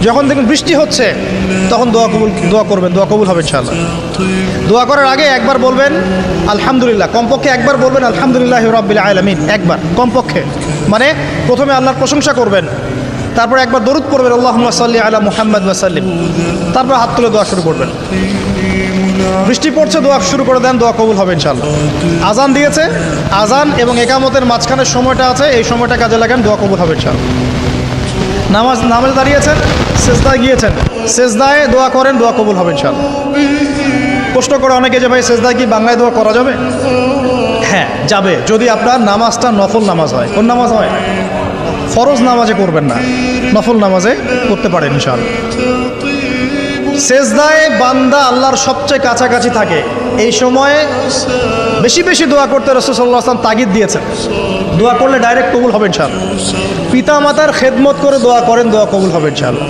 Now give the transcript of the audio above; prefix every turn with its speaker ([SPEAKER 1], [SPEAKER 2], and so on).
[SPEAKER 1] যখন দেখুন বৃষ্টি হচ্ছে তখন দোয়া করবেন, দোয়া কবুল হবে ইনশাআল্লাহ। দোয়া করার আগে একবার বলবেন আলহামদুলিল্লাহ, কমপক্ষে একবার বলবেন আলহামদুলিল্লাহি রাব্বিল আলামিন, একবার কমপক্ষে। মানে প্রথমে আল্লাহর প্রশংসা করবেন, তারপর একবার দরুদ পড়বেন আল্লাহুম্মা সাল্লি আলা মুহাম্মাদ ওয়া সাল্লিম, তারপর হাত তুলে দোয়া শুরু করবেন। বৃষ্টি পড়ছে, দোয়া শুরু করে দেন, দোয়া কবুল হবে ইনশাআল্লাহ। আজান দিয়েছে, আজান এবং একামতের মাঝখানের সময়টা আছে, এই সময়টা কাজে লাগান, দোয়া কবুল হবে ইনশাআল্লাহ। নামাজে দাঁড়িয়েছেন, সেজদায় গিয়েছেন, সেজদায় দোয়া করেন, দোয়া কবুল হবে ইনশাআল্লাহ। প্রশ্ন করে অনেকে যে ভাই সেজদায় কি বাংলায় দোয়া করা যাবে? হ্যাঁ যাবে, যদি আপনার নামাজটা নফল নামাজ হয়। কোন নামাজ হয়? ফরজ নামাজে করবেন না, নফল নামাজে করতে পারেন ইনশাআল্লাহ। সেজদায় বান্দা আল্লাহর সবচেয়ে কাছাকাছি থাকে, এই সময়ে বেশি বেশি দোয়া করতে রাসূল সাল্লাল্লাহু আলাইহি ওয়াসাল্লাম তাগিদ দিয়েছেন। দোয়া করলে ডাইরেক্ট কবুল হবে ইনশাআল্লাহ। পিতা মাতার খেদমত করে দোয়া করেন, দোয়া কবুল হবে ইনশাআল্লাহ।